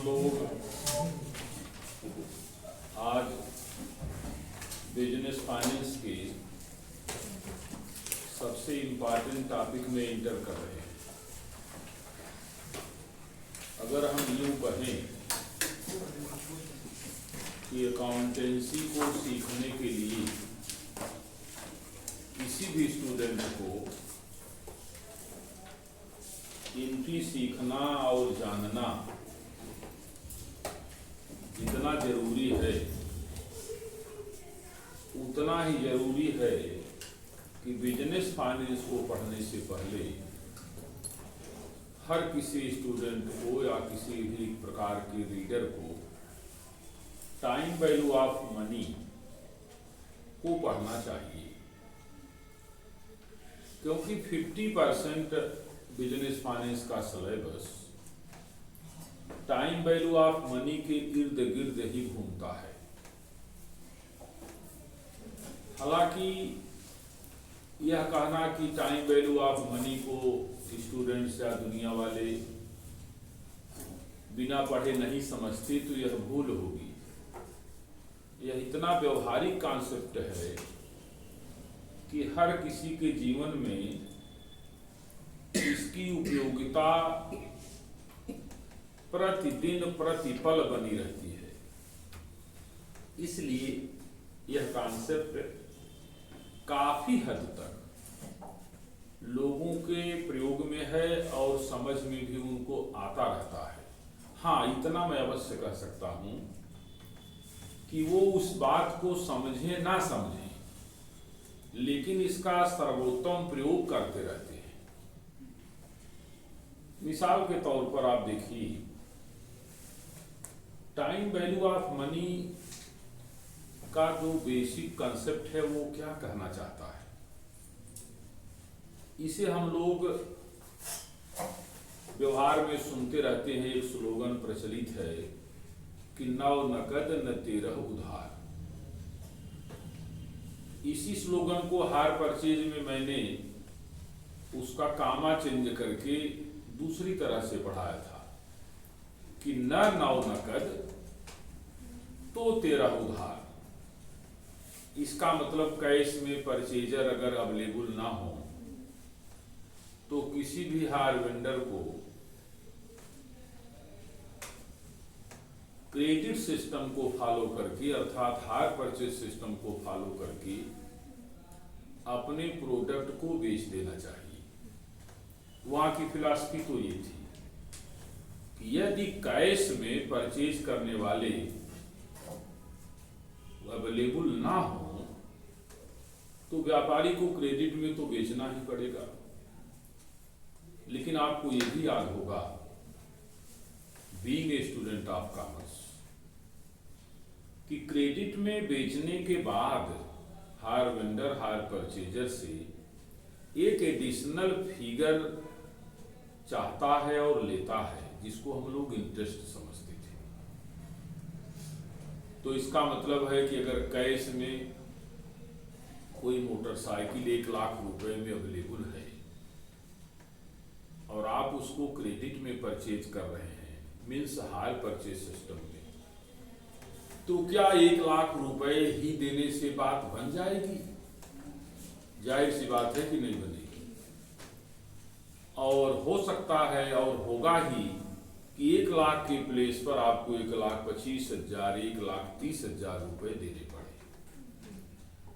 हम लोग आज बिजनेस फाइनेंस के सबसे इम्पॉर्टेंट टॉपिक में इंटर कर रहे हैं। अगर हम यूँ कहें कि अकाउंटेंसी को सीखने के लिए किसी भी स्टूडेंट को इनकी सीखना और जानना जितना जरूरी है उतना ही जरूरी है कि बिजनेस फाइनेंस को पढ़ने से पहले हर किसी स्टूडेंट को या किसी भी प्रकार के रीडर को टाइम वैल्यू ऑफ मनी को पढ़ना चाहिए, क्योंकि 50% बिजनेस फाइनेंस का syllabus time value of money के इर्द गिर्द ही घूमता है। हालांकि यह कहना कि टाइम वैल्यू ऑफ मनी को स्टूडेंट्स या दुनिया वाले बिना पढ़े नहीं समझते तो यह भूल होगी। यह इतना व्यवहारिक कॉन्सेप्ट है कि हर किसी के जीवन में इसकी उपयोगिता प्रतिदिन प्रतिपल बनी रहती है। इसलिए यह कॉन्सेप्ट काफी हद तक लोगों के प्रयोग में है और समझ में भी उनको आता रहता है। हाँ, इतना मैं अवश्य कह सकता हूं कि वो उस बात को समझे ना समझे, लेकिन इसका सर्वोत्तम प्रयोग करते रहते हैं। मिसाल के तौर पर आप देखिए, टाइम वैल्यू ऑफ मनी का जो बेसिक कंसेप्ट है वो क्या कहना चाहता है। इसे हम लोग व्यवहार में सुनते रहते हैं। एक स्लोगन प्रचलित है कि नौ नकद न तेरह उधार। इसी स्लोगन को हायर परचेज में मैंने उसका कामा चेंज करके दूसरी तरह से पढ़ाया था कि न नौ नकद तो तेरह उधार। इसका मतलब कैश में परचेजर अगर अवेलेबल ना हो तो किसी भी हायर वेंडर को क्रेडिट सिस्टम को फॉलो करके, अर्थात हायर परचेज सिस्टम को फॉलो करके अपने प्रोडक्ट को बेच देना चाहिए। वहां की फिलॉसफी तो ये थी कि यदि कैश में परचेज करने वाले अवेलेबल ना हो तो व्यापारी को क्रेडिट में तो बेचना ही पड़ेगा। लेकिन आपको ये भी याद होगा, being a student of commerce, कि क्रेडिट में बेचने के बाद हायर वेंडर हायर परचेजर से एक एडिशनल फिगर चाहता है और लेता है, जिसको हम लोग इंटरेस्ट समझते थे। तो इसका मतलब है कि अगर कैश में कोई मोटरसाइकिल 1 लाख रुपए में अवेलेबल है और आप उसको क्रेडिट में परचेज कर रहे हैं, मीन्स हायर परचेज सिस्टम में, तो क्या 1 लाख रुपए ही देने से बात बन जाएगी? जाहिर सी बात है कि नहीं बनेगी। और हो सकता है और होगा ही कि 1 लाख के प्लेस पर आपको 1,25,000, 1,30,000 रुपए देने पड़े।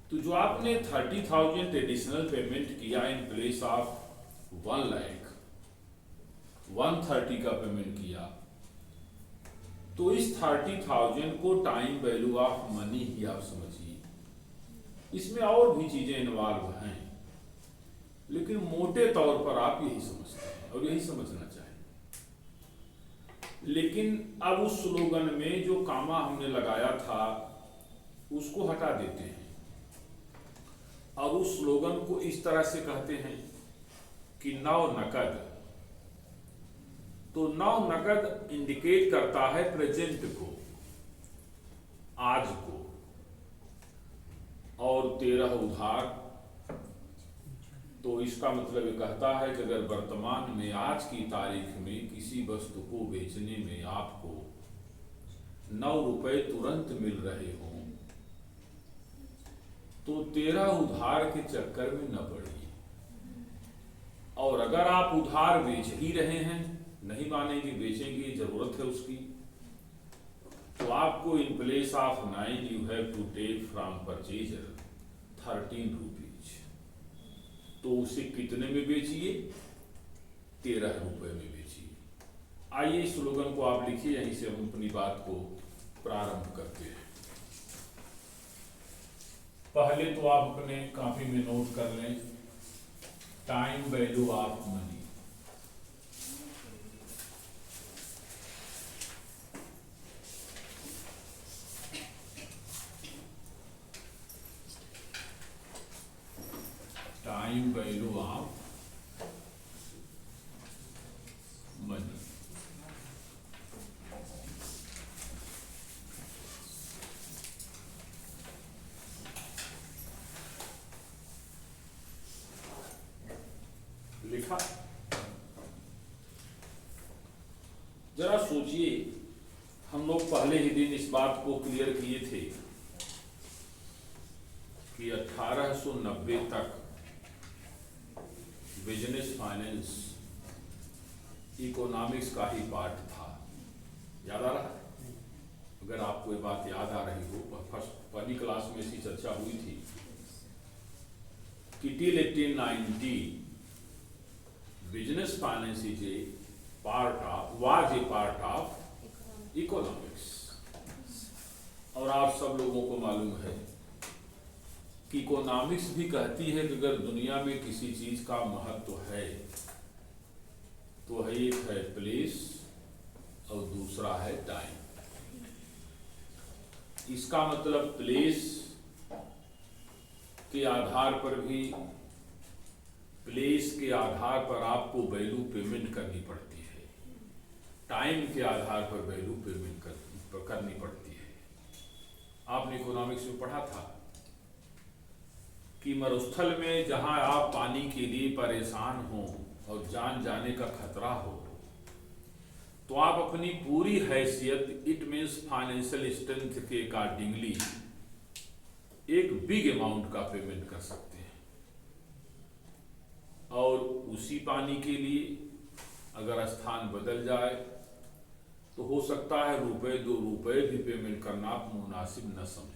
तो जो आपने 30,000 एडिशनल पेमेंट किया इन प्लेस ऑफ 1 लाख, 130 का पेमेंट किया, तो इस 30,000 को टाइम वैल्यू ऑफ मनी ही आप समझिए। इसमें और भी चीजें इन्वॉल्व हैं, लेकिन मोटे तौर पर आप यही समझते हैं और यही समझना चाहिए। लेकिन अब उस स्लोगन में जो कामा हमने लगाया था उसको हटा देते हैं। अब उस स्लोगन को इस तरह से कहते हैं कि नौ नकद। तो नौ नकद इंडिकेट करता है प्रेजेंट को, आज को, और 13 उधार। तो इसका मतलब ये कहता है कि अगर वर्तमान में आज की तारीख में किसी वस्तु को बेचने में आपको 9 रुपए तुरंत मिल रहे हों तो 13 उधार के चक्कर में न पड़िए। और अगर आप उधार बेच ही रहे हैं, नहीं मानेंगे, बेचेंगे, जरूरत है उसकी, तो आपको in place of 9 you have to take from purchaser 13 rupees. तो उसे कितने में बेचिए? 13 रुपए में बेचिए। आइए स्लोगन को आप लिखिए, यहीं से हम अपनी बात को प्रारंभ करते हैं। पहले तो आप अपने कॉपी में नोट कर लें, time value of money. Time value of money. लिखा? जरा सोचिए, हम लोग पहले ही दिन इस बात को क्लियर किए थे कि 1890 तक बिजनेस फाइनेंस इकोनॉमिक्स का ही पार्ट था। याद आ रहा है? अगर आपको ये बात याद आ रही हो, पहली क्लास में ऐसी चर्चा हुई थी कि till 1890 business finance is a was a part of economics. और आप सब लोगों को मालूम है कि इकोनॉमिक्स भी कहती है कि अगर दुनिया में किसी चीज का महत्व है तो है, एक है प्लेस और दूसरा है टाइम। इसका मतलब प्लेस के आधार पर भी, प्लेस के आधार पर आपको वैल्यू पेमेंट करनी पड़ती है, टाइम के आधार पर वैल्यू पेमेंट करनी पड़ती है। आपने इकोनॉमिक्स में पढ़ा था कि मरुस्थल में जहां आप पानी के लिए परेशान हो और जान जाने का खतरा हो, तो आप अपनी पूरी हैसियत, इट मीन्स फाइनेंशियल स्ट्रेंथ के अकॉर्डिंगली एक बिग अमाउंट का पेमेंट कर सकते हैं। और उसी पानी के लिए अगर स्थान बदल जाए तो हो सकता है रुपए 2 रुपए भी पेमेंट करना आप मुनासिब न समझें।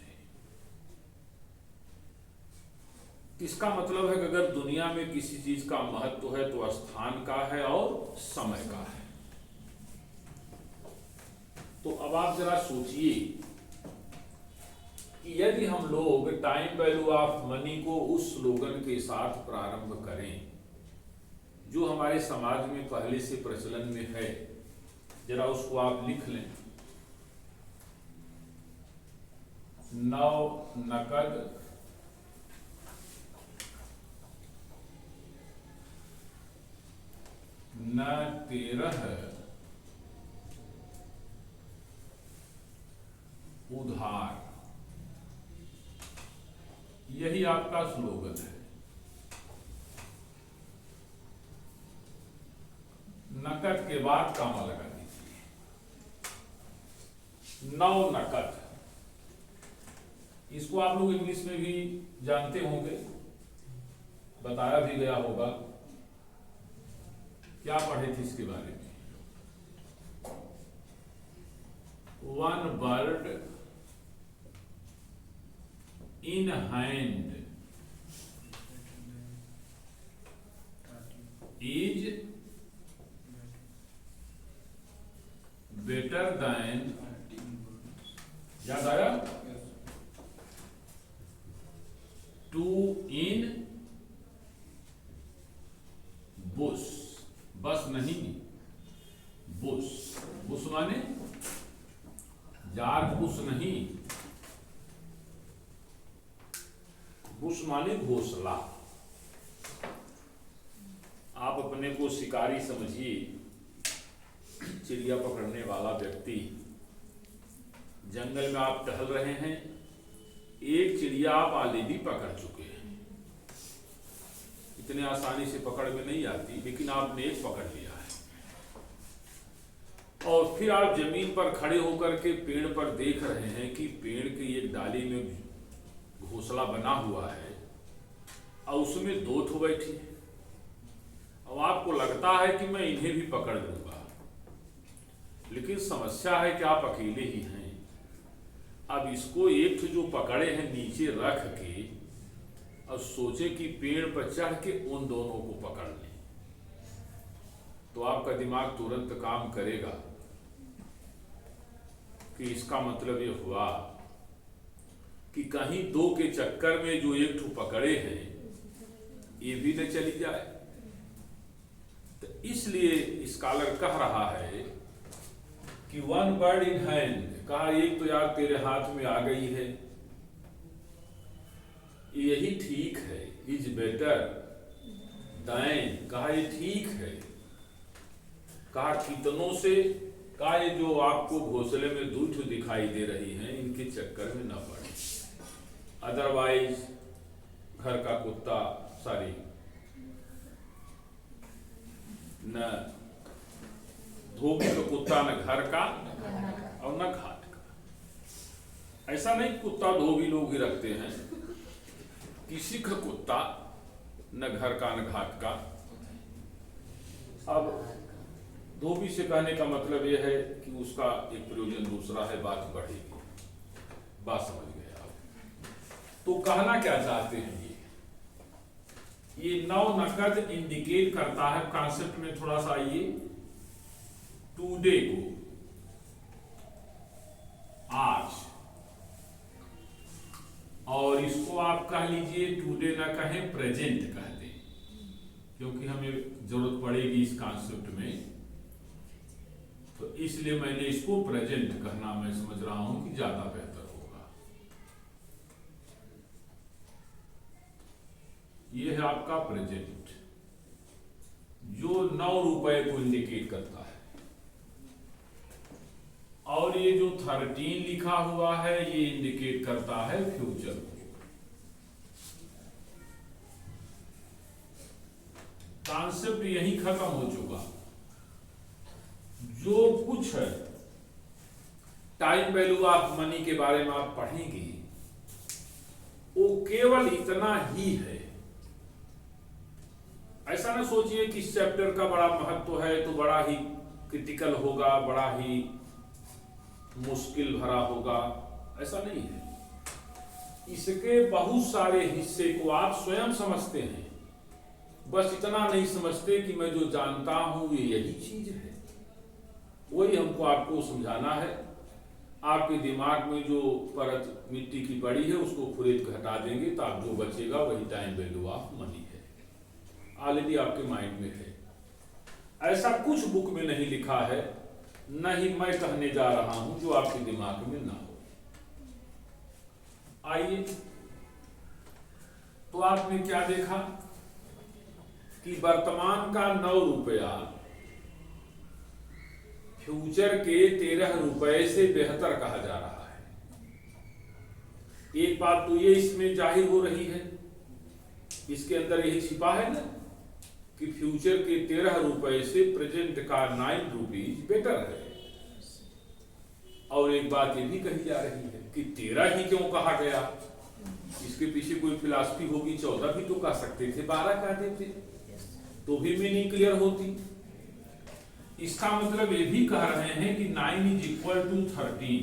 इसका मतलब है कि अगर दुनिया में किसी चीज का महत्व है तो स्थान का है और समय का है। तो अब आप जरा सोचिए कि यदि हम लोग टाइम वैल्यू ऑफ मनी को उस स्लोगन के साथ प्रारंभ करें जो हमारे समाज में पहले से प्रचलन में है, जरा उसको आप लिख लें। 9 नकद, न 13 उधार, यही आपका स्लोगन है। नकद के बाद कामा लगा दीजिए। 9 नकद, इसको आप लोग इंग्लिश में भी जानते होंगे, बताया भी गया होगा। क्या पढ़े थे इसके बारे में? 1 bird in hand is better then, याद आया? 2 इन बुश, बस नहीं, बुश। बुश माने जार बुश नहीं, बुश माने घोंसला। आप अपने को शिकारी समझिए, चिड़िया पकड़ने वाला व्यक्ति। जंगल में आप टहल रहे हैं, एक चिड़िया आप ऑलरेडी पकड़ चुके हैं। इतने आसानी से पकड़ में नहीं आती, लेकिन आपने एक पकड़ लिया है और फिर आप जमीन पर खड़े होकर के पेड़ पर देख रहे हैं कि पेड़ की एक डाली में घोंसला बना हुआ है और उसमें 2 ठो बैठी है। अब आपको लगता है कि मैं इन्हें भी पकड़ लूंगा, लेकिन समस्या है कि आप अकेले ही हैं। अब इसको एक ठो जो पकड़े हैं नीचे रख के और सोचे कि पेड़ पर चढ़ के उन दोनों को पकड़ लें, तो आपका दिमाग तुरंत काम करेगा कि इसका मतलब ये हुआ कि कहीं 2 के चक्कर में जो एक ठो पकड़े हैं ये भी न चली जाए। तो इसलिए स्कॉलर कह रहा है कि 1 बर्ड इन हैंड, कहा एक तो यार तेरे हाथ में आ गई है, यही ठीक है, इज बेटर देन, कहा ये ठीक है। कहा कितनों से, कहा ये जो आपको घोंसले में 2 ठो दिखाई दे रही हैं इनके चक्कर में न पड़े, अदरवाइज घर का कुत्ता सॉरी न धोबी का कुत्ता न घर का और न घाट का। ऐसा नहीं कुत्ता धोबी लोग ही रखते हैं, किसी का कुत्ता न घर का न घाट का। अब धोबी से कहने का मतलब यह है कि उसका एक प्रयोजन दूसरा है, बात बढ़ेगी। बात समझ गए आप? तो कहना क्या चाहते हैं ये नौ नकद इंडिकेट करता है कॉन्सेप्ट में। थोड़ा सा आइए, टुडे को, आज, और इसको आप कह लीजिए टुडे ना कहें प्रेजेंट कह दें, क्योंकि हमें जरूरत पड़ेगी इस कॉन्सेप्ट में, तो इसलिए मैंने इसको प्रेजेंट कहना मैं समझ रहा हूं कि ज्यादा बेहतर होगा। यह है आपका प्रेजेंट जो 9 रुपए को इंडिकेट करता है, और ये जो 13 लिखा हुआ है ये इंडिकेट करता है फ्यूचर को। कॉन्सेप्ट यही खत्म हो चुका। जो कुछ है टाइम वैल्यू ऑफ मनी के बारे में आप पढ़ेंगे वो केवल इतना ही है। ऐसा ना सोचिए कि इस चैप्टर का बड़ा महत्व है तो बड़ा ही क्रिटिकल होगा, बड़ा ही मुश्किल भरा होगा, ऐसा नहीं है। इसके बहुत सारे हिस्से को आप स्वयं समझते हैं, बस इतना नहीं समझते कि मैं जो जानता हूं ये यही चीज है। वही हमको आपको समझाना है। आपके दिमाग में जो परत मिट्टी की पड़ी है उसको खुरेद के हटा देंगे तो आप जो बचेगा वही टाइम वैल्यू ऑफ मनी है, ऑलरेडी आपके माइंड में है। ऐसा कुछ बुक में नहीं लिखा है, न ही मैं कहने जा रहा हूं जो आपके दिमाग में ना हो। आइए, तो आपने क्या देखा कि वर्तमान का 9 रुपया फ्यूचर के 13 रुपए से बेहतर कहा जा रहा है। एक बात तो ये इसमें जाहिर हो रही है, इसके अंदर यही छिपा है ना कि फ्यूचर के 13 रुपए से प्रेजेंट का 9 रुपीज बेटर है। और एक बात ये भी कही जा रही है कि 13 ही क्यों कहा गया, इसके पीछे कोई फिलॉसफी होगी। 14 भी तो कह सकते थे, 12 कह देते तो भी मीनिंग क्लियर होती। इसका मतलब ये भी कह रहे हैं कि 9 इज इक्वल टू 13।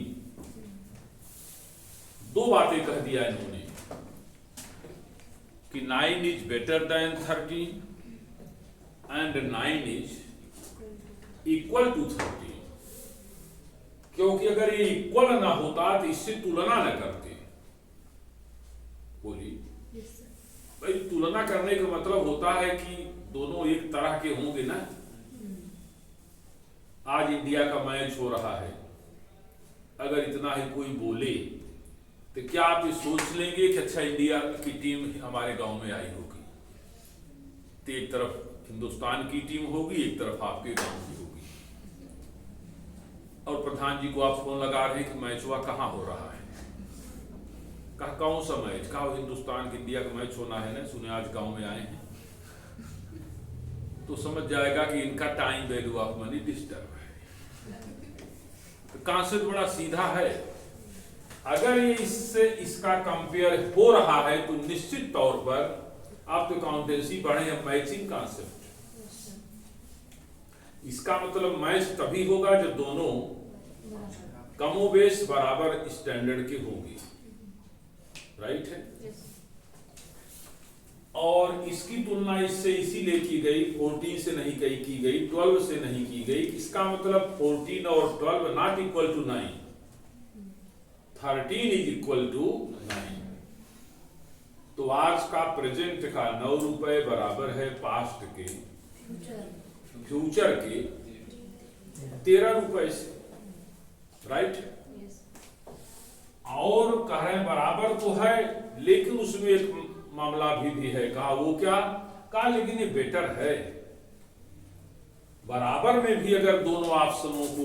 2 बातें कह दिया इन्होंने कि 9 is better than 13 and 9 is equal to 13। क्योंकि अगर ये इक्वल ना होता तो इससे तुलना न करते। बोलिए भाई, तुलना करने का मतलब होता है कि दोनों एक तरह के होंगे ना। आज इंडिया का मैच हो रहा है, अगर इतना ही कोई बोले तो क्या आप ये सोच लेंगे कि अच्छा इंडिया की टीम हमारे गांव में आई होगी, तो एक तरफ हिंदुस्तान की टीम होगी, एक तरफ आपके गांव की होगी, और प्रधान जी को आप फोन लगा रहे हैं कि मैच हुआ कहाँ हो रहा है, कहा कौन सा मैच, कहा हिंदुस्तान की इंडिया का मैच होना है ना, सुने आज गांव में आए हैं, तो समझ जाएगा कि इनका time value of money disturb है। कॉन्सेप्ट बड़ा सीधा है। अगर ये इससे इसका कंपेयर हो रहा है तो निश्चित तौर पर आप तो अकाउंटेंसी पढ़े हैं, मैचिंग कॉन्सेप्ट। इसका मतलब मैच तभी होगा जब दोनों कमोबेश बराबर स्टैंडर्ड के होंगे, राइट है। और इसकी तुलना इससे इसीलिए की गई, 14 से नहीं की गई, 12 से नहीं की गई। इसका मतलब 14 और 12 not equal to 9, 13 is equal to 9। तो आज का प्रेजेंट का 9 रुपए बराबर है पास्ट के, फ्यूचर के 13 रुपए से, राइट। और कह रहे हैं बराबर तो है, लेकिन उसमें एक मामला भी है। कहा वो क्या? कहा लेकिन ये बेटर है। बराबर में भी अगर दोनों ऑप्शनों को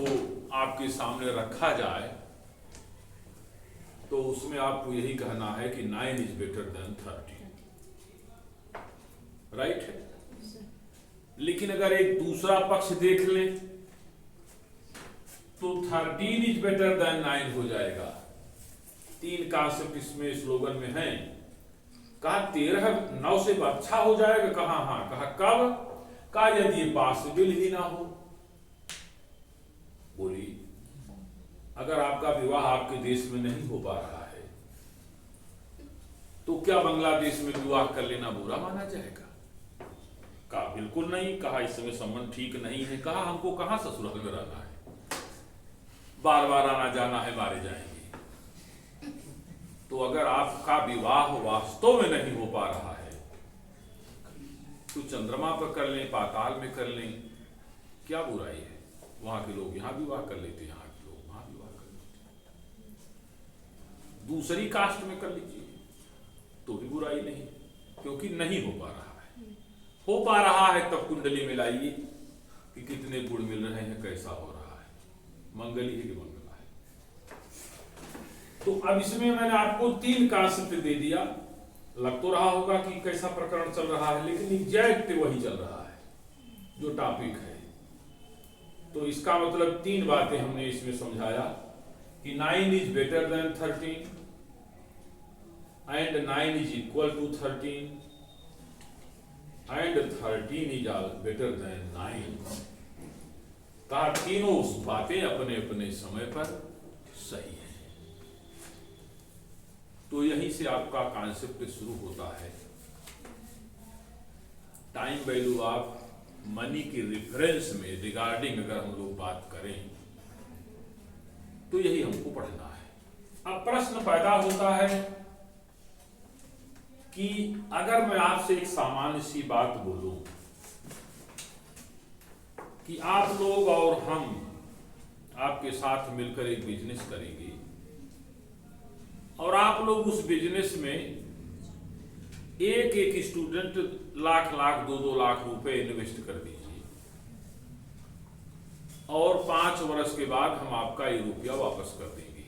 आपके सामने रखा जाए तो उसमें आपको यही कहना है कि 9 इज बेटर देन 13, राइट है। लेकिन अगर एक दूसरा पक्ष देख लें तो 13 इज बेटर देन 9 हो जाएगा। 3 कॉन्सेप्ट इसमें स्लोगन में है। कहा 13 9 से अच्छा हो जाएगा? कहा हाँ। कहा कब? कहा यदि ये पॉसिबल ही ना हो। बोली अगर आपका विवाह आपके देश में नहीं हो पा रहा है तो क्या बांग्लादेश में विवाह कर लेना बुरा माना जाएगा? कहा बिल्कुल नहीं। कहा इस समय संबंध ठीक नहीं है। कहा हमको कहां ससुराल में रहना है, बार बार आना जाना है, मारे जाएंगे। तो अगर आपका विवाह वास्तव में नहीं हो पा रहा है तो चंद्रमा पर कर लें, पाताल में कर लें, क्या बुराई है? वहां के लोग यहां विवाह कर लेते हैं, यहाँ के लोग वहां विवाह कर लेते हैं। दूसरी कास्ट में कर लीजिए तो भी बुराई नहीं, क्योंकि नहीं हो पा रहा है। हो पा रहा है तब कुंडली मिलाइए कि कितने गुण मिल रहे हैं, कैसा हो रहा है, मंगली है कि मंगला है। तो अब इसमें मैंने आपको 3 कॉन्सेप्ट दे दिया। लग तो रहा होगा कि कैसा प्रकरण चल रहा है, लेकिन एग्जैक्ट वही चल रहा है जो टॉपिक है। तो इसका मतलब 3 बातें हमने इसमें समझाया कि 9 is better than 13 and 9 is equal to 13 and 13 is better than 9। कहा तीनों बातें अपने अपने समय पर सही है। तो यहीं से आपका कॉन्सेप्ट शुरू होता है। टाइम वैल्यू ऑफ मनी की रेफरेंस में रिगार्डिंग अगर हम लोग बात करें तो यही हमको पढ़ना है। अब प्रश्न पैदा होता है कि अगर मैं आपसे एक सामान्य सी बात बोलूं कि आप लोग और हम आपके साथ मिलकर एक बिजनेस करेंगे और आप लोग उस बिजनेस में एक एक स्टूडेंट लाख लाख 2-2 लाख रुपए इन्वेस्ट कर दीजिए और 5 वर्ष के बाद हम आपका ये रुपया वापस कर देंगे।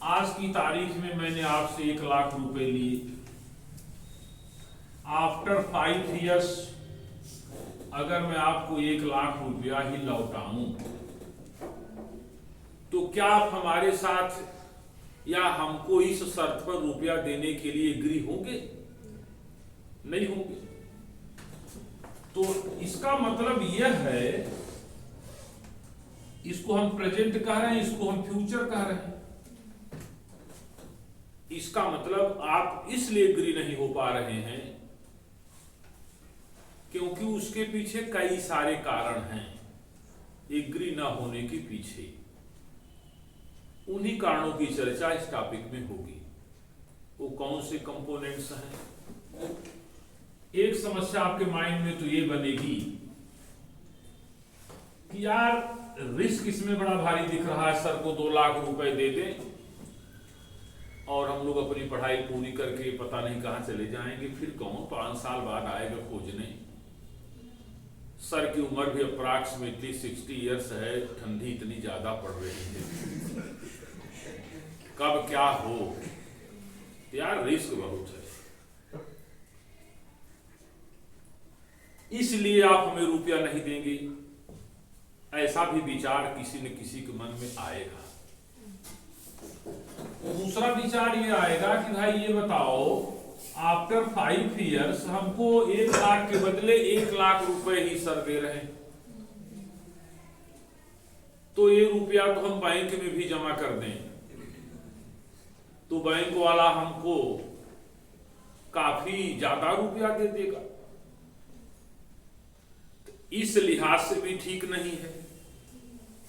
आज की तारीख में मैंने आपसे 1 लाख रुपए लिए। आफ्टर 5 इयर्स अगर मैं आपको 1 लाख रुपया ही लौटाऊं तो क्या आप हमारे साथ या हमको इस शर्त पर रुपया देने के लिए एग्री होंगे? नहीं होंगे। तो इसका मतलब यह है, इसको हम प्रेजेंट कह रहे हैं, इसको हम फ्यूचर कह रहे हैं। इसका मतलब आप इसलिए एग्री नहीं हो पा रहे हैं क्योंकि उसके पीछे कई सारे कारण हैं एग्री ना होने के पीछे। उन्हीं कारणों की चर्चा इस टॉपिक में होगी। वो कौन से कंपोनेंट्स हैं? एक समस्या आपके माइंड में तो ये बनेगी कि यार रिस्क इसमें बड़ा भारी दिख रहा है, सर को 2 लाख रुपए दे दें और हम लोग अपनी पढ़ाई पूरी करके पता नहीं कहां चले जाएंगे, फिर कौन 5 साल बाद आएगा खोजने। सर की उम्र भी अप्रॉक्सिमेटली 60 इयर्स है, ठंडी इतनी ज्यादा पड़ रही है, कब क्या हो। यार रिस्क बहुत है, इसलिए आप हमें रुपया नहीं देंगे। ऐसा भी विचार किसी न किसी के मन में आएगा। दूसरा विचार ये आएगा कि भाई ये बताओ, आफ्टर 5 years हमको 1 लाख के बदले 1 लाख रुपए ही सर दे रहे हैं, तो ये रुपया तो हम बैंक में भी जमा कर दें तो बैंक वाला हमको काफी ज्यादा रुपया दे देगा। इस लिहाज से भी ठीक नहीं है।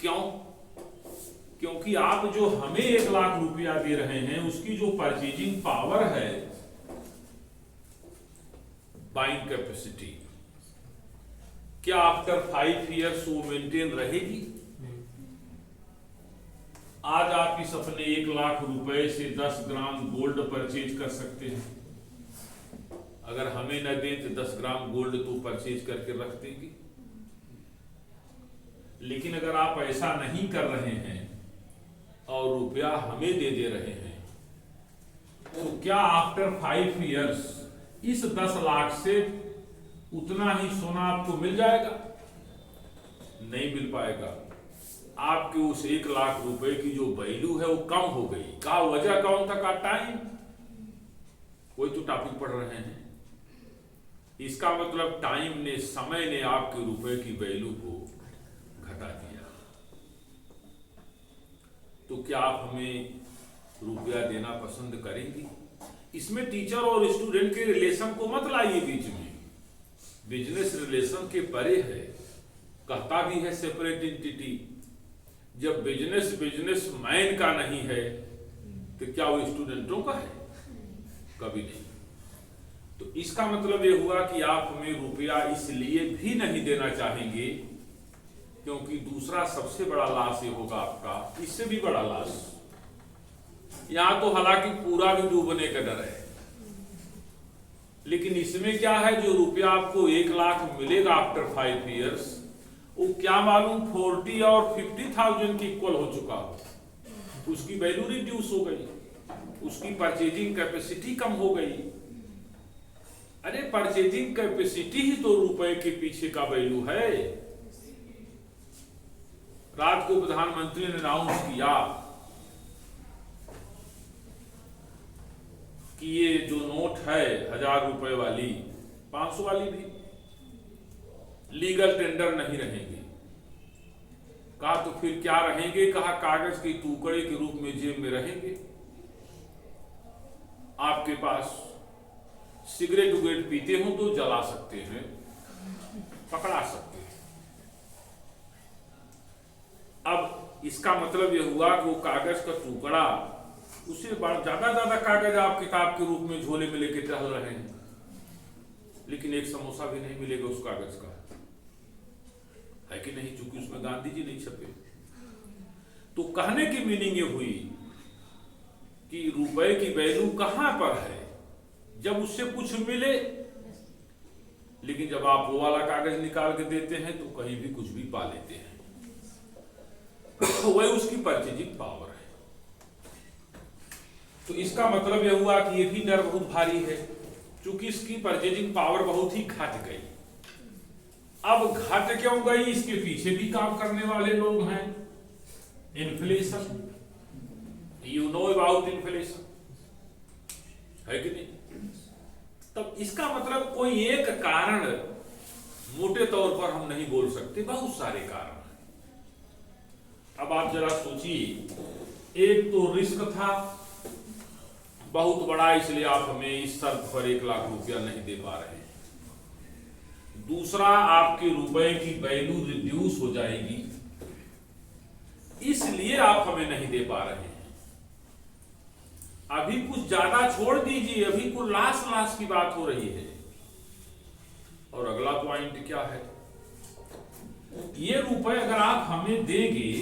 क्यों? क्योंकि आप जो हमें 1 लाख रुपया दे रहे हैं उसकी जो परचेजिंग पावर है, बाइंग कैपेसिटी, क्या आफ्टर 5 years वो मेंटेन रहेगी? आज आप इस अपने 1 लाख रुपए से 10 ग्राम गोल्ड परचेज कर सकते हैं। अगर हमें न दें तो 10 ग्राम गोल्ड तो परचेज करके रख देंगे। लेकिन अगर आप ऐसा नहीं कर रहे हैं और रुपया हमें दे रहे हैं, तो क्या आफ्टर 5 years इस 10 लाख से उतना ही सोना आपको मिल जाएगा? नहीं मिल पाएगा। आपके उस 1 लाख रुपए की जो वैल्यू है वो कम हो गई। का वजह कौन था? का टाइम। कोई तो टॉपिक पढ़ रहे हैं। इसका मतलब टाइम ने, समय ने आपके रुपए की वैल्यू को घटा दिया। तो क्या आप हमें रुपया देना पसंद करेंगे? इसमें टीचर और स्टूडेंट के रिलेशन को मत लाइए बीच में। बिजनेस रिलेशन के परे है। कहता भी है सेपरेट एंटिटी। जब बिजनेस बिजनेसमैन का नहीं है तो क्या वो स्टूडेंटों का है? कभी नहीं। तो इसका मतलब ये हुआ कि आप हमें रुपया इसलिए भी नहीं देना चाहेंगे क्योंकि दूसरा सबसे बड़ा लॉस ये होगा आपका, इससे भी बड़ा लॉस। यहां तो हालांकि पूरा भी डूबने का डर है, लेकिन इसमें क्या है, जो रुपया आपको 1 लाख मिलेगा आफ्टर 5 years, वो क्या मालूम 40 और 50,000 की इक्वल हो चुका हो। उसकी वैल्यू रिड्यूस हो गई, उसकी परचेजिंग कैपेसिटी कम हो गई। अरे परचेजिंग कैपेसिटी ही तो रुपए के पीछे का वैल्यू है। रात को प्रधानमंत्री ने अनाउंस किया कि ये जो नोट है 1000 रुपए वाली, 500 वाली भी लीगल टेंडर नहीं रहेंगे। कहा तो फिर क्या रहेंगे? कहा कागज के टुकड़े के रूप में जेब में रहेंगे। आपके पास सिगरेट उगरेट पीते हो तो जला सकते हैं, पकड़ा सकते हैं। अब इसका मतलब यह हुआ कि वो कागज का टुकड़ा, उससे ज्यादा कागज आप किताब के रूप में झोले में लेके टहल रहे हैं, लेकिन एक समोसा भी नहीं मिलेगा उस कागज का, है कि नहीं? चूंकि उसमें गांधी जी नहीं छपे। तो कहने की मीनिंग ये हुई कि रुपए की वैल्यू कहां पर है? जब उससे कुछ मिले। लेकिन जब आप वो वाला कागज निकाल के देते हैं तो कहीं भी कुछ भी पा लेते हैं। वही उसकी परचेजिंग पावर है। तो इसका मतलब यह हुआ कि ये भी डर बहुत भारी है, क्योंकि इसकी परचेजिंग पावर बहुत ही घट गई। अब घट क्यों गई? इसके पीछे भी काम करने वाले लोग हैं। Inflation, you know about inflation, है कि नहीं? तब इसका मतलब कोई एक कारण मोटे तौर पर हम नहीं बोल सकते, बहुत सारे कारण हैं। अब आप जरा सोचिए, एक तो रिस्क था बहुत बड़ा, इसलिए आप हमें इस शर्त पर 1 लाख रुपया नहीं दे पा रहे हैं। दूसरा, आपके रुपए की वैल्यू रिड्यूस हो जाएगी, इसलिए आप हमें नहीं दे पा रहे हैं। अभी कुछ ज्यादा छोड़ दीजिए, अभी कुछ लाश की बात हो रही है। और अगला पॉइंट क्या है? ये रुपए अगर आप हमें देंगे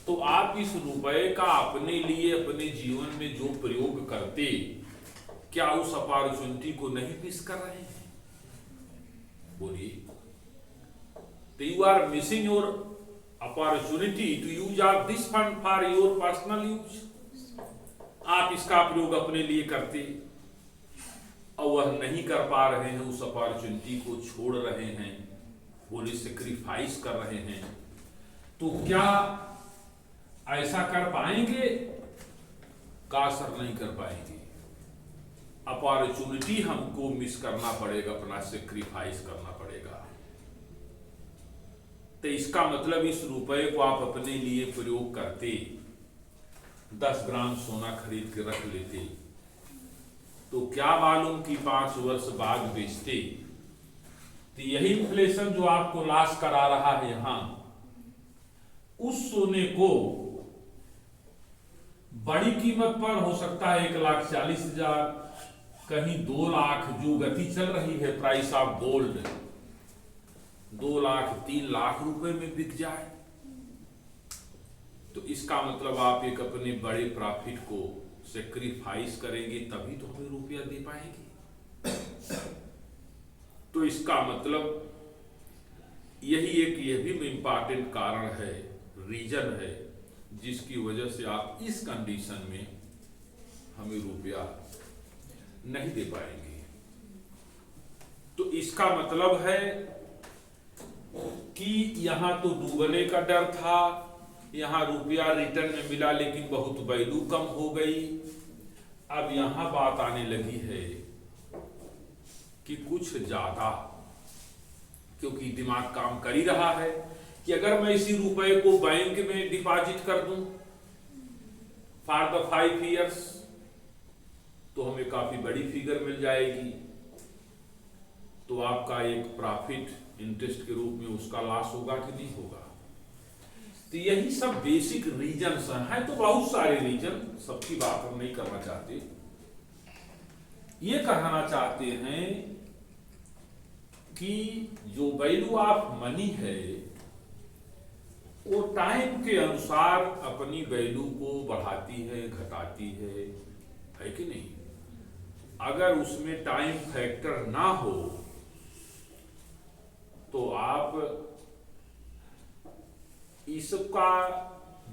तो आप इस रुपए का अपने लिए, अपने जीवन में जो प्रयोग करते, क्या उस अपॉर्चुनिटी को नहीं मिस कर रहे हैं? बोलिए। तो you are missing your opportunity to use of this fund for your personal use. आप इसका प्रयोग अपने लिए करते और वह नहीं कर पा रहे हैं, उस अपॉर्चुनिटी को छोड़ रहे हैं, पूरी सेक्रीफाइस कर रहे हैं, तो क्या ऐसा कर पाएंगे? का सर नहीं कर पाएंगे। अपॉर्चुनिटी हमको मिस करना पड़ेगा, अपना सेक्रीफाइस करना पड़ेगा। तो इसका मतलब इस रुपए को आप अपने लिए प्रयोग करते, 10 ग्राम सोना खरीद के रख लेते, तो क्या मालूम कि 5 वर्ष बाद बेचते। तो यही इन्फ्लेशन जो आपको लॉस करा रहा है यहां, उस सोने को बड़ी कीमत पर हो सकता है 1,40,000, कहीं 2 लाख, जो गति चल रही है price of gold, 2 lakh 3 lakh रुपए में बिक जाए। तो इसका मतलब आप एक अपने बड़े प्रॉफिट को सेक्रीफाइस करेंगे, तभी तो हमें रुपया दे पाएंगे। तो इसका मतलब यह भी इंपॉर्टेंट कारण है, रीजन है, जिसकी वजह से आप इस कंडीशन में हमें रुपया नहीं दे पाएंगे। तो इसका मतलब है कि यहां तो डूबने का डर था, यहां रुपया रिटर्न में मिला लेकिन बहुत वैल्यू कम हो गई। अब यहां बात आने लगी है कि कुछ ज्यादा, क्योंकि दिमाग काम कर ही रहा है कि अगर मैं इसी रुपए को बैंक में डिपॉजिट कर दूं फॉर द 5 years, तो हमें काफी बड़ी फिगर मिल जाएगी। तो आपका एक प्रॉफिट इंटरेस्ट के रूप में उसका लॉस होगा कि नहीं होगा। तो यही सब बेसिक रीजन्स हैं। तो बहुत सारे रीजन, सबकी बात हम नहीं करना चाहते। ये कहना चाहते हैं कि जो वैल्यू ऑफ मनी है वो टाइम के अनुसार अपनी वैल्यू को बढ़ाती है, घटाती है कि नहीं। अगर उसमें टाइम फैक्टर ना हो तो आप इसका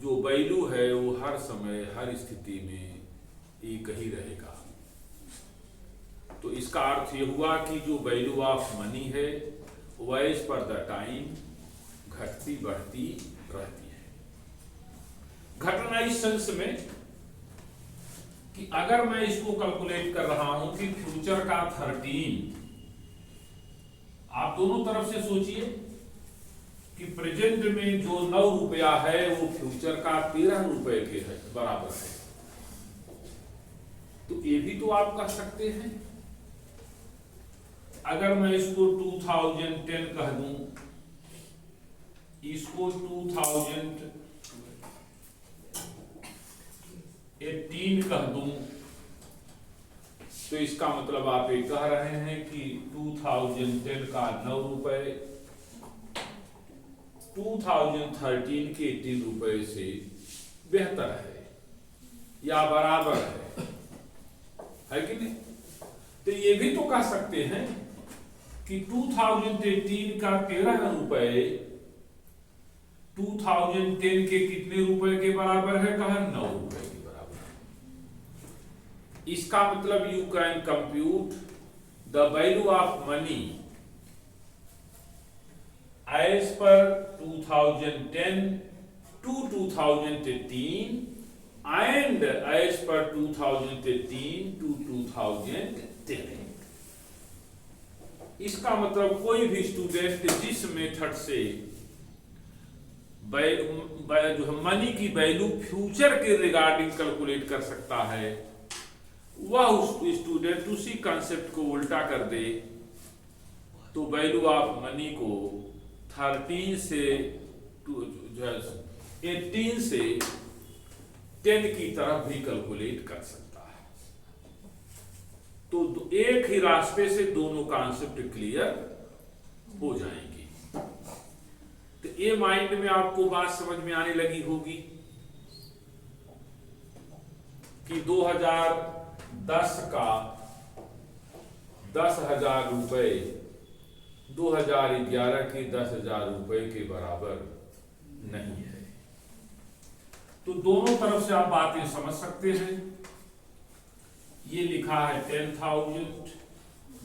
जो वैल्यू है वो हर समय हर स्थिति में एक ही रहेगा। तो इसका अर्थ ये हुआ कि जो वैल्यू ऑफ मनी है वह एज पर द टाइम घटती बढ़ती रहती है। घटना इस सेंस में कि अगर मैं इसको कैलकुलेट कर रहा हूं कि फ्यूचर का 13, आप दोनों तरफ से सोचिए कि प्रेजेंट में जो 9 रुपया है वो फ्यूचर का 13 रुपए के है बराबर है। तो ये भी तो आप कह सकते हैं। अगर मैं इसको 2010 कह दूं, इसको 2018 कह दूं, तो इसका मतलब आप ये कह रहे हैं कि 2010 का 9 रुपए 2013 के 18 रुपए से बेहतर है या बराबर है कि नहीं। तो ये भी तो कह सकते हैं कि 2018 का 13 रुपए 2010 के कितने रुपए के बराबर है? कहा 9 रुपए के बराबर। इसका मतलब you can compute the value of money as per 2010 to 2018 and as per 2018 to 2010। इसका मतलब कोई भी स्टूडेंट जिस मेथड से जो मनी की वैल्यू फ्यूचर के रिगार्डिंग कैलकुलेट कर सकता है, वह उस स्टूडेंट उसी कंसेप्ट को उल्टा कर दे तो वैल्यू ऑफ मनी को 13 से 18 से 10 की तरफ भी कैलकुलेट कर सकता है। तो एक ही रास्ते से दोनों कॉन्सेप्ट क्लियर हो जाएंगे। तो ये माइंड में आपको बात समझ में आने लगी होगी कि 2010 का 10,000 रुपए 2011 के 10,000 रुपए के बराबर नहीं है। तो दोनों तरफ से आप बातें समझ सकते हैं। ये लिखा है 10,000,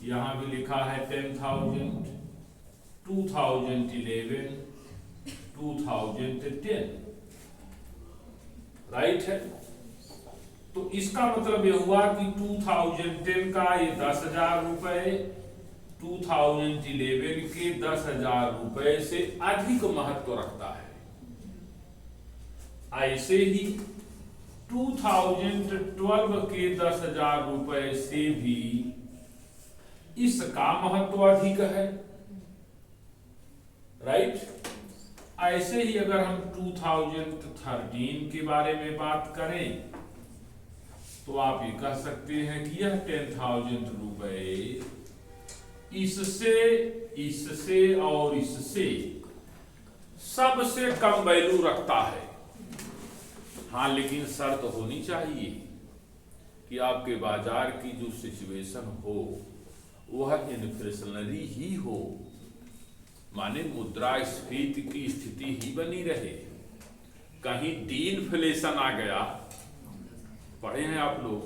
यहां भी लिखा है 10,000, 2011 2010, राइट है। तो इसका मतलब यह हुआ कि 2010 का ये 10,000 रुपए 2011 के 10,000 रुपए से अधिक महत्व रखता है। ऐसे ही 2012 के 10,000 रुपए से भी इसका महत्व अधिक है, राइट। ऐसे ही अगर हम 2013 के बारे में बात करें तो आप ये कह सकते हैं कि यह 10,000 रुपए इससे और इससे सबसे कम वैल्यू रखता है। हाँ, लेकिन शर्त होनी चाहिए कि आपके बाजार की जो सिचुएशन हो वह इन्फ्लेशनरी ही हो, माने मुद्रास्फीति की स्थिति ही बनी रहे। कहीं डीइन्फ्लेशन आ गया, पढ़े हैं आप लोग,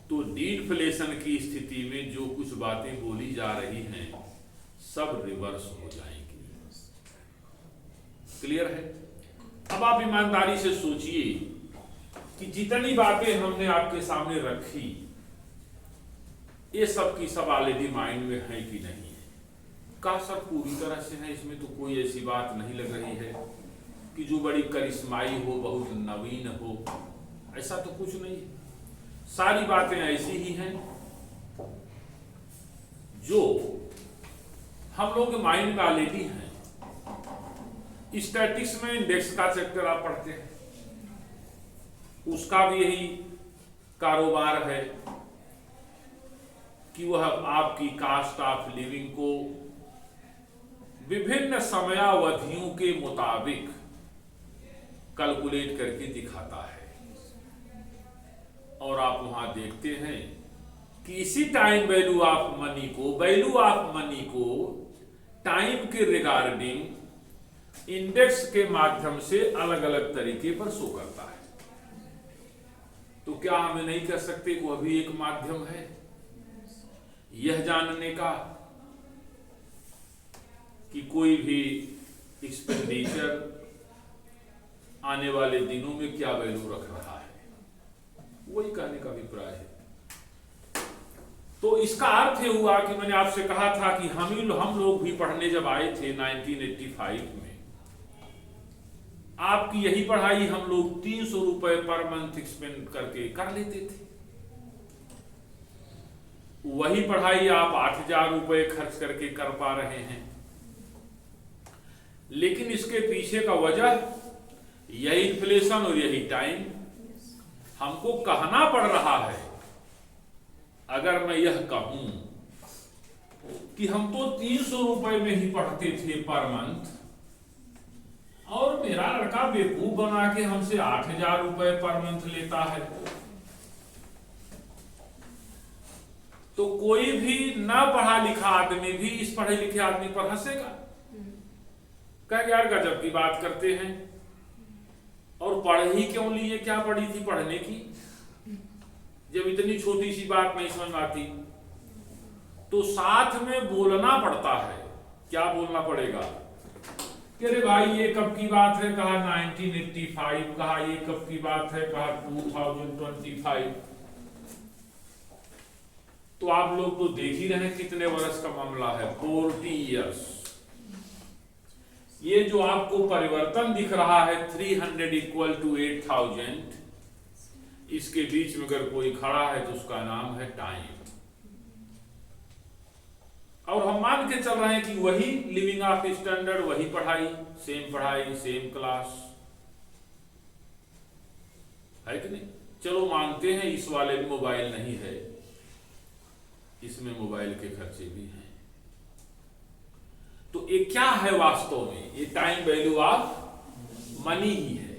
तो डीइन्फ्लेशन की स्थिति में जो कुछ बातें बोली जा रही हैं सब रिवर्स हो जाएंगी। क्लियर है? अब आप ईमानदारी से सोचिए कि जितनी बातें हमने आपके सामने रखी ये सब की सब ऑलरेडी माइंड में है कि नहीं है? का सर पूरी तरह से है, इसमें तो कोई ऐसी बात नहीं लग रही है कि जो बड़ी करिश्माई हो, बहुत नवीन हो, ऐसा तो कुछ नहीं है। सारी बातें ऐसी ही हैं जो हम लोग के माइंड में ऑलरेडी हैं। स्टैटिक्स में इंडेक्स का चैप्टर आप पढ़ते हैं, उसका भी यही कारोबार है कि वह आपकी कास्ट ऑफ लिविंग को विभिन्न समयावधियों के मुताबिक कैलकुलेट करके दिखाता है। और आप वहां देखते हैं कि इसी टाइम वैल्यू ऑफ मनी को टाइम के रिगार्डिंग इंडेक्स के माध्यम से अलग अलग तरीके पर शो करता है। तो क्या हमें नहीं कह सकते कि वह भी एक माध्यम है यह जानने का कि कोई भी एक्सपेंडिचर आने वाले दिनों में क्या वैल्यू रख रहा है? वही कहने का अभिप्राय है। तो इसका अर्थ ये हुआ कि मैंने आपसे कहा था कि हम लोग भी पढ़ने जब आए थे 1985 में, आपकी यही पढ़ाई हम लोग 300 रुपए पर मंथ स्पेंड करके कर लेते थे। वही पढ़ाई आप 8,000 रुपए खर्च करके कर पा रहे हैं। लेकिन इसके पीछे का वजह यही इन्फ्लेशन और यही टाइम। हमको कहना पड़ रहा है, अगर मैं यह कहूं कि हम तो 300 रुपए में ही पढ़ते थे पर मंथ और मेरा लड़का बेवकूफ बना के हमसे 8,000 रुपए पर मंथ लेता है, तो कोई भी ना पढ़ा लिखा आदमी भी इस पढ़े लिखे आदमी पर हंसेगा, कह यार गजब की बात करते हैं। और पढ़ ही क्यों लिए, क्या पढ़ी थी पढ़ने की, जब इतनी छोटी सी बात नहीं समझ आती। तो साथ में बोलना पड़ता है। क्या बोलना पड़ेगा कि अरे भाई ये कब की बात है, कहा 1985, कहा ये कब की बात है, कहा 2025। तो आप लोग तो देख ही रहे कितने वर्ष का मामला है, 40 इयर्स। ये जो आपको परिवर्तन दिख रहा है 300 इक्वल टू 8,000, इसके बीच में अगर कोई खड़ा है तो उसका नाम है टाइम। और हम मान के चल रहे हैं कि वही लिविंग ऑफ स्टैंडर्ड, वही पढ़ाई, सेम क्लास है कि नहीं। चलो मानते हैं इस वाले में मोबाइल नहीं है, इसमें मोबाइल के खर्चे भी हैं। तो ये क्या है वास्तव में? ये टाइम वैल्यू ऑफ मनी ही है।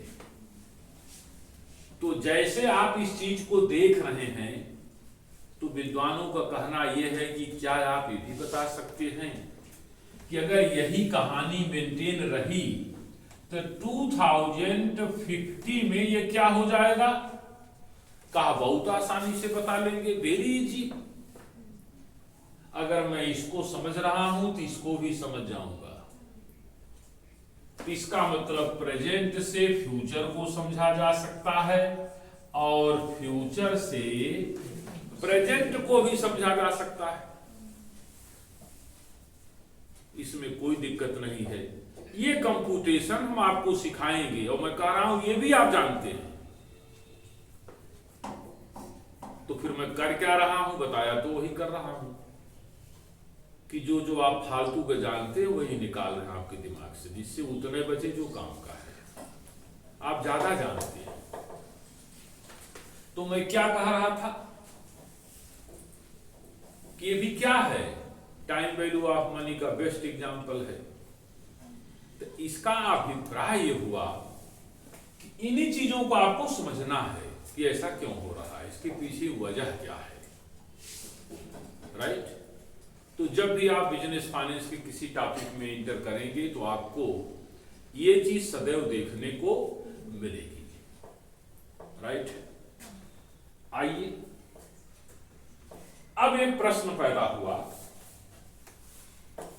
तो जैसे आप इस चीज को देख रहे हैं तो विद्वानों का कहना यह है कि क्या आप ये भी बता सकते हैं कि अगर यही कहानी मेंटेन रही तो 2050 में ये क्या हो जाएगा? कहा बहुत आसानी से बता लेंगे, वेरी इजी। अगर मैं इसको समझ रहा हूं तो इसको भी समझ जाऊंगा। इसका मतलब प्रेजेंट से फ्यूचर को समझा जा सकता है और फ्यूचर से प्रेजेंट को भी समझा जा सकता है। इसमें कोई दिक्कत नहीं है। ये कंप्यूटेशन हम आपको सिखाएंगे और मैं कह रहा हूं ये भी आप जानते हैं। तो फिर मैं कर क्या रहा हूं, बताया तो वही कर रहा हूं कि जो जो आप फालतू के जानते हैं वही निकाल रहे हैं आपके दिमाग से, जिससे उतने बचे जो काम का है। आप ज्यादा जानते हैं। तो मैं क्या कह रहा था कि ये भी क्या है, टाइम वैल्यू ऑफ मनी का बेस्ट एग्जांपल है। तो इसका अभिप्राय ये हुआ कि इन्हीं चीजों को आपको समझना है कि ऐसा क्यों हो रहा है, इसके पीछे वजह क्या है। राइट? तो जब भी आप बिजनेस फाइनेंस के किसी टॉपिक में इंटर करेंगे तो आपको ये चीज सदैव देखने को मिलेगी। राइट? आइए, अब एक प्रश्न पैदा हुआ।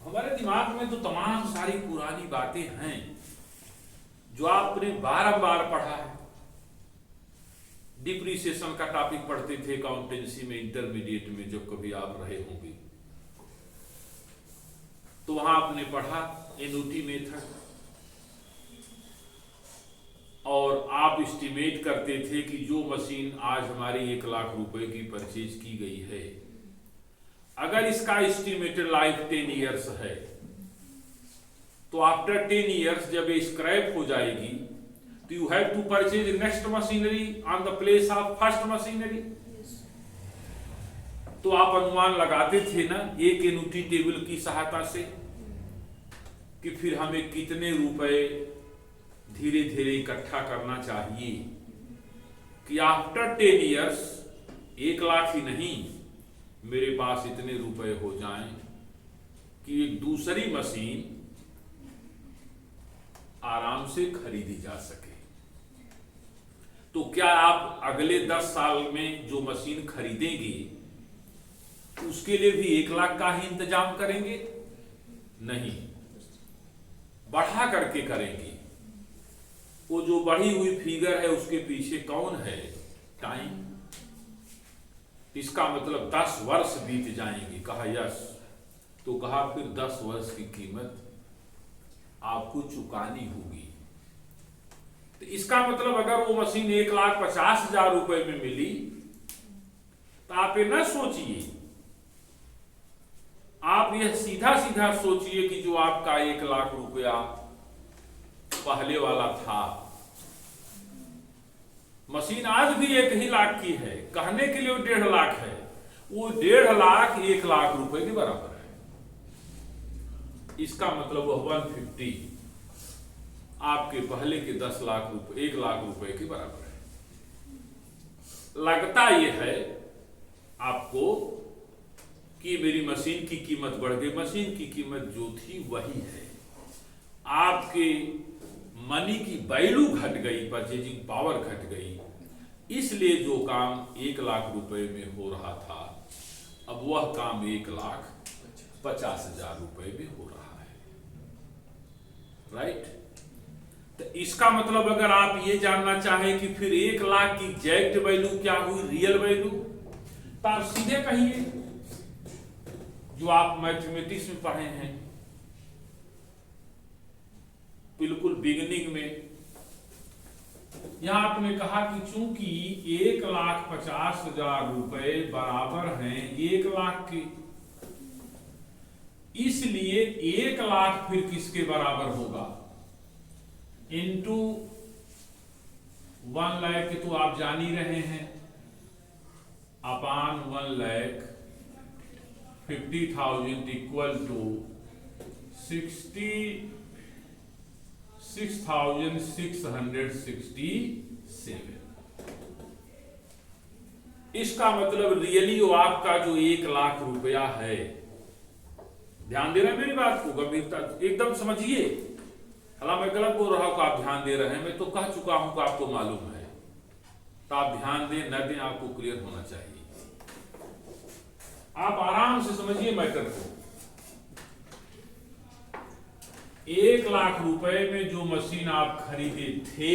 हमारे दिमाग में तो तमाम सारी पुरानी बातें हैं जो आपने बारंबार पढ़ा है। डिप्रीसिएशन का टॉपिक पढ़ते थे अकाउंटेंसी में, इंटरमीडिएट में जब कभी आप रहे होंगे तो वहां आपने पढ़ा एनयूटी मेथड, और आप एस्टिमेट करते थे कि जो मशीन आज हमारी 1 लाख रुपए की परचेज की गई है, अगर इसका एस्टिमेटेड लाइफ 10 इयर्स है तो आफ्टर 10 इयर्स जब ये स्क्रैप हो जाएगी तो you have to purchase next machinery on the place of first machinery. तो आप अनुमान लगाते थे ना एक एनयूटी टेबल की सहायता से कि फिर हमें कितने रुपए धीरे धीरे इकट्ठा करना चाहिए कि आफ्टर 10 इयर्स 1 लाख ही नहीं, मेरे पास इतने रुपए हो जाएं कि एक दूसरी मशीन आराम से खरीदी जा सके। तो क्या आप अगले 10 साल में जो मशीन खरीदेंगे उसके लिए भी 1 लाख का ही इंतजाम करेंगे? नहीं, बढ़ा करके करेंगे। वो जो बढ़ी हुई फिगर है उसके पीछे कौन है? टाइम। इसका मतलब 10 वर्ष बीत जाएंगे। कहा यस। तो कहा फिर 10 वर्ष की कीमत आपको चुकानी होगी। तो इसका मतलब अगर वो मशीन 1,50,000 रुपए में मिली तो आप ये न सोचिए, आप यह सीधा सीधा सोचिए कि जो आपका 1 लाख रुपया पहले वाला था, मशीन आज भी 1 ही लाख की है, कहने के लिए वो 1.5 लाख है, वो 1.5 लाख 1 लाख रुपए के बराबर है। इसका मतलब वो 150 आपके पहले के 10 लाख रुपए 1 लाख रुपए के बराबर है। लगता यह है आपको कि मेरी मशीन की कीमत बढ़ गई। मशीन की कीमत जो थी वही है, आपके मनी की वैल्यू घट गई, परचेजिंग पावर घट गई, इसलिए जो काम 1 लाख रुपए में हो रहा था अब वह काम 1,50,000 रुपए में हो रहा है। राइट? तो इसका मतलब अगर आप ये जानना चाहें कि फिर 1 लाख की एग्जैक्ट वैल्यू क्या हुई, रियल वैल्यू, तो आप सीधे कहिए जो आप मैथमेटिक्स में पढ़े हैं, बिल्कुल बिगिनिंग में यहां आपने कहा कि चूंकि 1,50,000 रुपए बराबर हैं 1 लाख के, इसलिए 1 लाख फिर किसके बराबर होगा? इनटू 1 लाख तो आप जान ही रहे हैं, अपान 1,50,000 इक्वल टू 66,667। इसका मतलब रियली वो आपका जो 1 लाख रुपया है, ध्यान दे रहे हैं मेरी बात को, गंभीरता एकदम समझिए। हालांकि मैं गलत बोल रहा हूं, आप ध्यान दे रहे हैं, मैं तो कह चुका हूं कि आपको मालूम है, तो आप ध्यान दें न दें आपको क्लियर होना चाहिए। आप आराम से समझिए मैटर को। 1 लाख रुपए में जो मशीन आप खरीदे थे,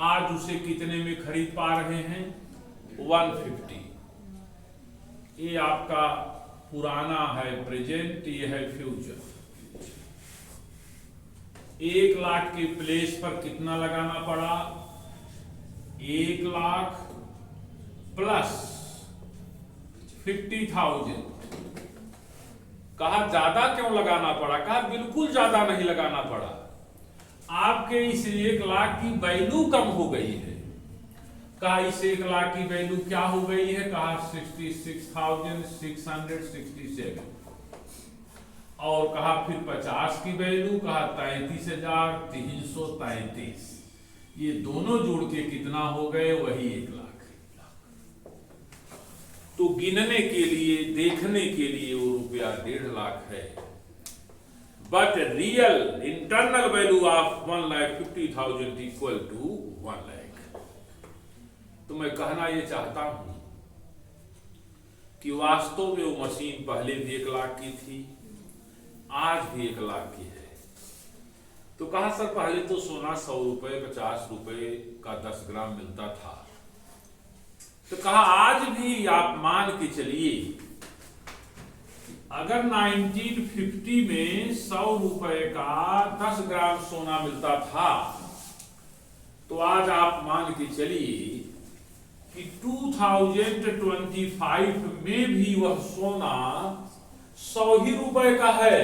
आज उसे कितने में खरीद पा रहे हैं? 150। ये आपका पुराना है प्रेजेंट, ये है फ्यूचर। 1 लाख के प्लेस पर कितना लगाना पड़ा? 1 लाख प्लस 50,000। कहा ज्यादा क्यों लगाना पड़ा? कहा बिल्कुल ज्यादा नहीं लगाना पड़ा, आपके इस 1 लाख की वैल्यू कम हो गई है। कहा इस 1 लाख की वैल्यू क्या हो गई है? कहा 66,667। और कहा फिर 50 की वैल्यू, कहा 33,333। ये दोनों जोड़ के कितना हो गए? वही 1 लाख। तो गिनने के लिए, देखने के लिए वो रुपया 1.5 लाख है, but real internal value of 1,50,000 equal to 1 lakh. तो मैं कहना ये चाहता हूं कि वास्तव में वो मशीन पहले भी 1 लाख की थी, आज भी 1 लाख की है। तो कहा सर पहले तो सोना 100 रुपए 50 रुपए का 10 ग्राम मिलता था। तो कहा आज भी आप मान के चलिए, अगर 1950 में 100 रुपए का 10 ग्राम सोना मिलता था, तो आज आप मान के चलिए कि 2025 में भी वह सोना 100 ही रुपए का है,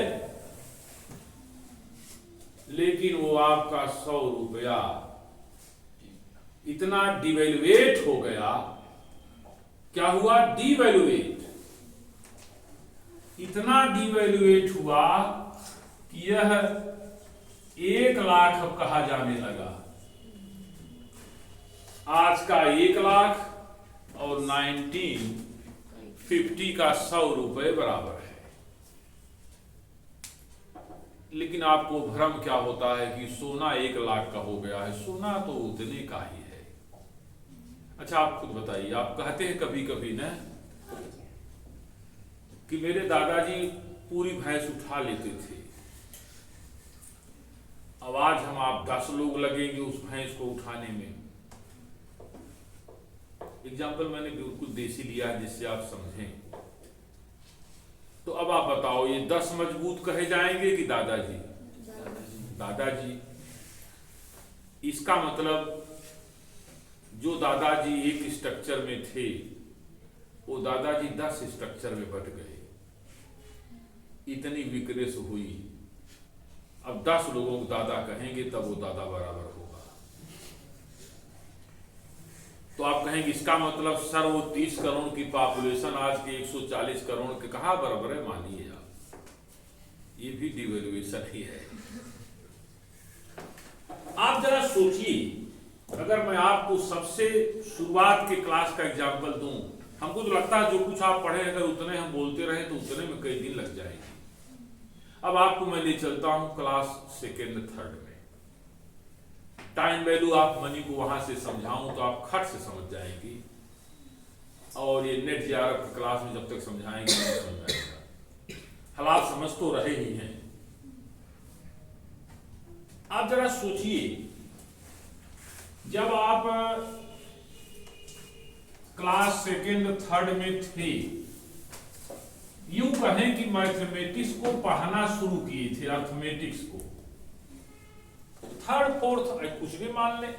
लेकिन वो आपका 100 रुपया इतना डिवैल्यूएट हो गया। क्या हुआ? डिवैल्यूएट। इतना डिवैल्यूएट हुआ कि यह 1 लाख अब कहा जाने लगा। आज का 1 लाख और 1950 का 100 रुपए बराबर है। लेकिन आपको भ्रम क्या होता है कि सोना 1 लाख का हो गया है। सोना तो उतने का ही है। अच्छा आप खुद बताइए, आप कहते हैं कभी कभी ना कि मेरे दादाजी पूरी भैंस उठा लेते थे, अब आज हम आप 10 लोग लगेंगे उस भैंस को उठाने में। एग्जाम्पल मैंने बिल्कुल देसी लिया है जिससे आप समझें। तो अब आप बताओ, ये 10 मजबूत कहे जाएंगे कि दादाजी? दादाजी। इसका मतलब जो दादाजी एक स्ट्रक्चर में थे, वो दादाजी 10 स्ट्रक्चर में बट गए। इतनी वीकनेस हुई, अब 10 लोगों को दादा कहेंगे तब वो दादा बराबर होगा। तो आप कहेंगे इसका मतलब सर वो 30 करोड़ की पॉपुलेशन आज के 140 करोड़ के कहां बराबर है? मानिए आप, ये भी डिवैल्यूएशन ही है। आप जरा सोचिए, अगर मैं आपको सबसे शुरुआत के क्लास का एग्जाम्पल दूं, हमको तो लगता है जो कुछ आप पढ़े अगर उतने हम बोलते रहे तो उतने में कई दिन लग जाएंगे। अब आपको मैं ले चलता हूं क्लास 2nd 3rd में। टाइम वैल्यू ऑफ मनी को वहां से समझाऊं तो आप खट से समझ जाएंगी, और ये नेट जीआरएफ क्लास में जब तक समझाएंगे नहीं समझ आएगा। हालात समझ तो रहे ही हैं। आप जरा सोचिए, जब आप क्लास 2nd 3rd में थे, यूं कहें कि मैथमेटिक्स को पढ़ना शुरू किए थे, अर्थमेटिक्स को, 3rd 4th कुछ भी मान ले,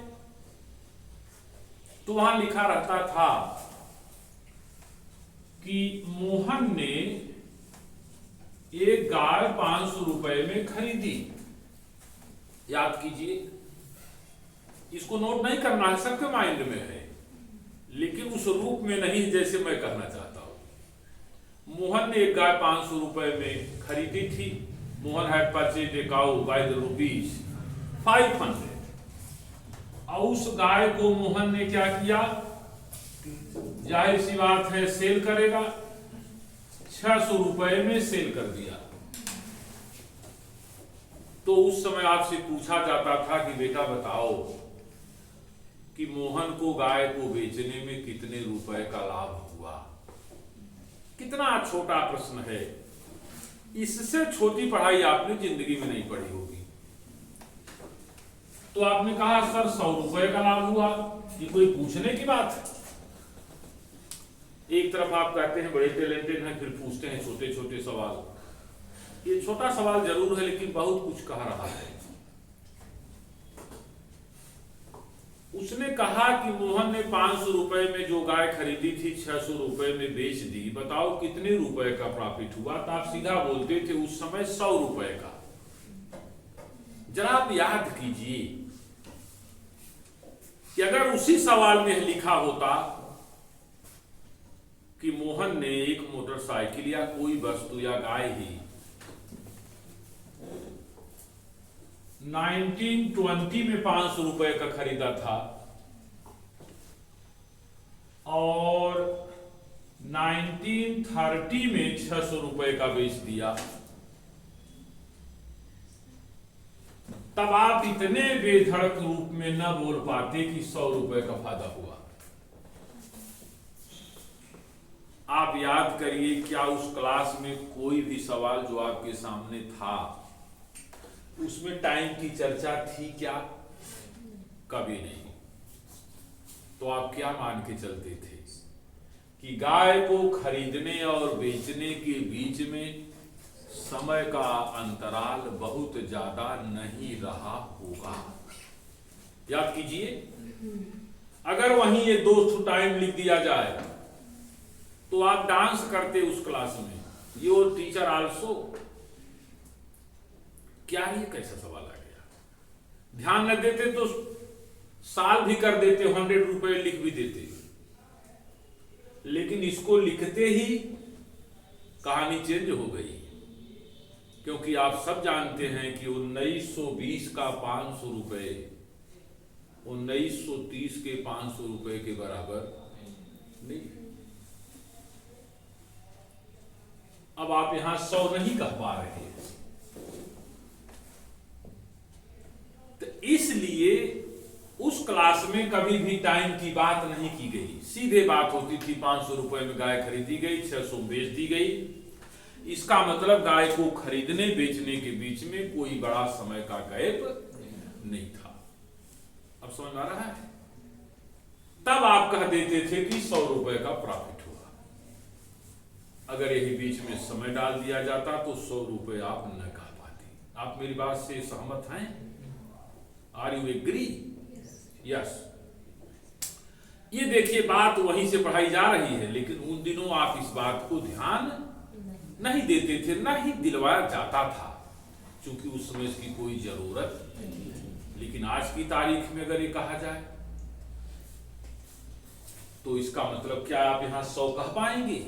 तो वहां लिखा रहता था कि मोहन ने एक गाय 500 रुपए में खरीदी। याद कीजिए, इसको नोट नहीं करना है, सबके माइंड में है, लेकिन उस रूप में नहीं जैसे मैं कहना चाहता हूं। मोहन ने एक गाय 500 रुपए में खरीदी थी। Mohan had purchased A cow by the rupees 500। और उस गाय को मोहन ने क्या किया? जाहिर सी बात है सेल करेगा, 600 रुपए में सेल कर दिया। तो उस समय आपसे पूछा जाता था कि बेटा बताओ कि मोहन को गाय को बेचने में कितने रुपए का लाभ हुआ। कितना छोटा प्रश्न है, इससे छोटी पढ़ाई आपने जिंदगी में नहीं पढ़ी होगी। तो आपने कहा सर 100 रुपए का लाभ हुआ, ये कोई पूछने की बात है? एक तरफ आप कहते हैं बड़े टैलेंटेड हैं, फिर पूछते हैं छोटे छोटे सवाल। ये छोटा सवाल जरूर है लेकिन बहुत कुछ कह रहा है। उसने कहा कि मोहन ने 500 रुपए में जो गाय खरीदी थी 600 रुपए में बेच दी, बताओ कितने रुपए का प्रॉफिट हुआ? तो आप सीधा बोलते थे उस समय 100 रुपए का। जरा आप याद कीजिए कि अगर उसी सवाल में लिखा होता कि मोहन ने एक मोटरसाइकिल या कोई वस्तु या गाय ही 1920 में 500 रुपए का खरीदा था और 1930 में 600 रुपए का बेच दिया, तब आप इतने बेधड़क रूप में न बोल पाते कि 100 रुपए का फायदा हुआ। आप याद करिए, क्या उस क्लास में कोई भी सवाल जो आपके सामने था उसमें टाइम की चर्चा थी क्या? कभी नहीं। तो आप क्या मान के चलते थे कि गाय को खरीदने और बेचने के बीच में समय का अंतराल बहुत ज्यादा नहीं रहा होगा? याद कीजिए, अगर वहीं ये 2 टाइम लिख दिया जाए तो आप डांस करते उस क्लास में, योर टीचर आल्सो। क्या ये कैसा सवाल आ गया? ध्यान न देते तो साल भी कर देते, 100 रुपए लिख भी देते, लेकिन इसको लिखते ही कहानी चेंज हो गई। क्योंकि आप सब जानते हैं कि 1920 का 500 रुपए 1930 के 500 रुपए के बराबर नहीं। अब आप यहां 100 नहीं कह पा रहे हैं, तो इसलिए उस क्लास में कभी भी टाइम की बात नहीं की गई। सीधे बात होती थी 500 रुपए में गाय खरीदी गई, 600 बेच दी गई। इसका मतलब गाय को खरीदने बेचने के बीच में कोई बड़ा समय का गैप नहीं था। अब समझ आ रहा है? तब आप कह देते थे कि 100 रुपए का प्रॉफिट हुआ। अगर यही बीच में समय डाल दिया जाता तो 100 रुपए आप न कह पाते। आप मेरी बात से सहमत हैं? Are you agree? यस। ये देखिए, बात वहीं से पढ़ाई जा रही है, लेकिन उन दिनों आप इस बात को ध्यान नहीं देते थे, ना ही दिलवाया जाता था, क्योंकि उस समय इसकी कोई जरूरत नहीं। लेकिन आज की तारीख में अगर ये कहा जाए तो इसका मतलब क्या आप यहां 100 कह पाएंगे?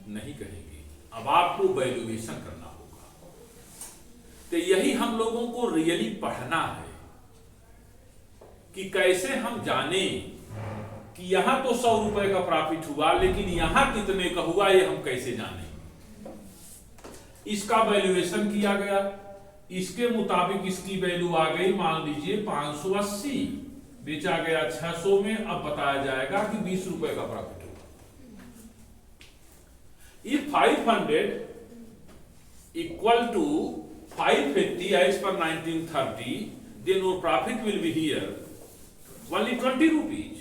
नहीं कहेंगे। अब आपको वैल्यूएशन करना होगा। तो यही हम लोगों को रियली पढ़ना है कि कैसे हम जाने कि यहां तो 100 रुपए का प्रॉफिट हुआ, लेकिन यहां कितने का हुआ ये हम कैसे जाने। इसका वैल्यूएशन किया गया, इसके मुताबिक इसकी वैल्यू आ गई, मान लीजिए 580, बेचा गया 600 में। अब बताया जाएगा कि 20 रुपए का प्रॉफिट हुआ। If 500 equal to 580 as per 1930, then your profit will be here only 20 rupees.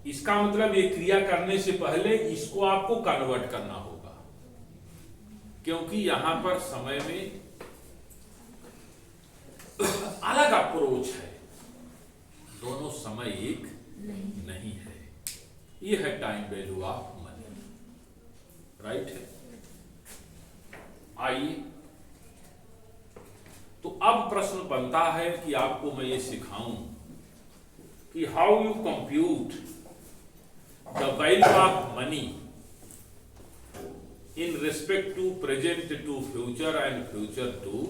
इसका मतलब ये क्रिया करने से पहले इसको आपको कन्वर्ट करना होगा, क्योंकि यहां पर समय में अलग अप्रोच है, दोनों समय एक नहीं है। ये है time value of money, right है। आइए, तो अब प्रश्न बनता है कि आपको मैं ये सिखाऊं कि how you compute the value of money in respect to present to future and future to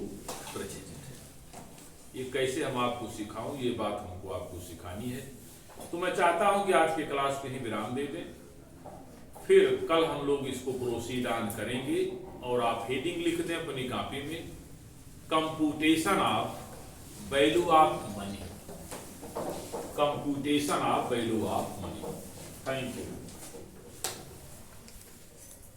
present. ये कैसे हम आपको सिखाऊं, ये बात हमको आपको सिखानी है। तो मैं चाहता हूं कि आज के क्लास पे ही विराम दे दें, फिर कल हम लोग इसको प्रोसीड ऑन करेंगे। और आप हेडिंग लिख दें अपनी कॉपी में, computation of value of money, computation of value of money. Thank you.